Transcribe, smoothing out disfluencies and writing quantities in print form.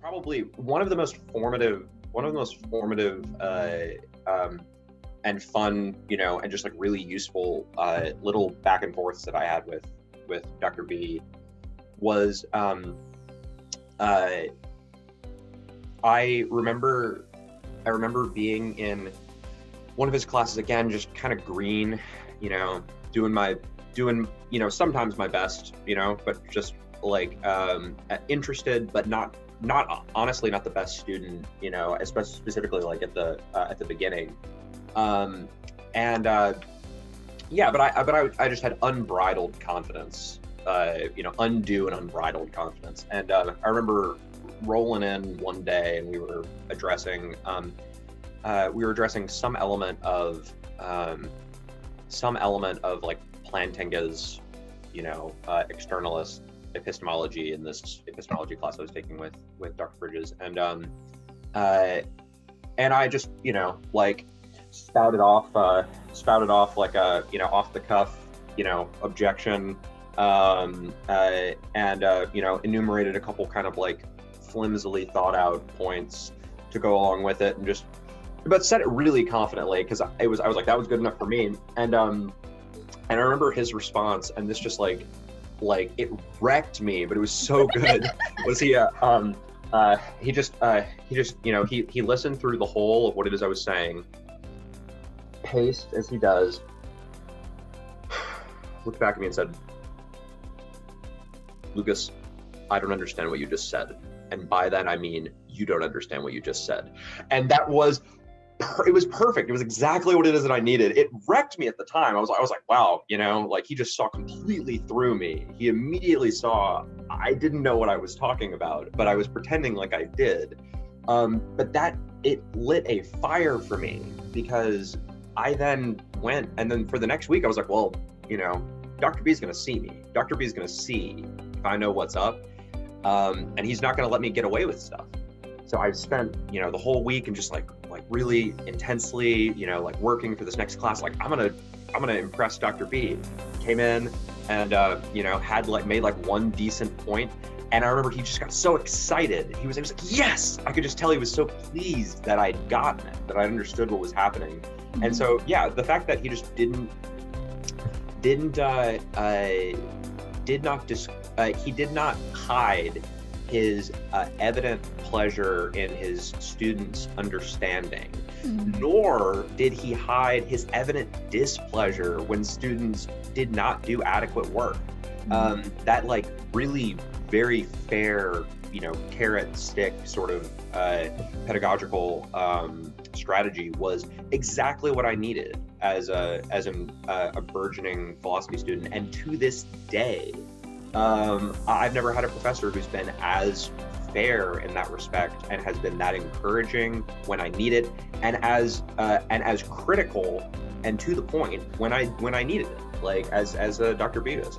probably one of the most formative and fun, and just like really useful little back and forths that I had with Dr. B was I remember being in one of his classes again, just kind of green, doing sometimes my best, but just like interested, but not honestly not the best student, especially specifically like at the beginning. But I just had unbridled confidence, undue and unbridled confidence. And I remember rolling in one day and we were addressing some element of like Plantinga's, externalist epistemology in this epistemology class I was taking with Dr. Bridges. And I just, like spouted off like a, off the cuff, objection, enumerated a couple kind of like flimsily thought out points to go along with it, and but said it really confidently, because I was like, that was good enough for me. And I remember his response, and this just like it wrecked me, but it was so good. Was he listened through the whole of what it is I was saying, paced as he does, looked back at me and said, "Lucas, I don't understand what you just said. And by that, I mean, you don't understand what you just said." And that was, it was perfect. It was exactly what it is that I needed. It wrecked me at the time. I was like, wow, like he just saw completely through me. He immediately saw I didn't know what I was talking about, but I was pretending like I did. But it lit a fire for me, because I then went, and then for the next week, I was like, well, Dr. B is going to see me. Dr. B is going to see if I know what's up. And he's not going to let me get away with stuff. So I spent, the whole week and just like really intensely, like working for this next class. Like I'm gonna impress Dr. B. Came in and had made one decent point. And I remember he just got so excited. He was like, yes! I could just tell he was so pleased that I'd gotten it, that I understood what was happening. Mm-hmm. And so, yeah, the fact that he just he did not hide his evident pleasure in his students' understanding, mm-hmm. nor did he hide his evident displeasure when students did not do adequate work. Mm-hmm. That really very fair, carrot stick sort of pedagogical strategy was exactly what I needed as a burgeoning philosophy student. And to this day, I've never had a professor who's been as fair in that respect and has been that encouraging when I need it, and as critical and to the point when I needed it, as Dr. B does.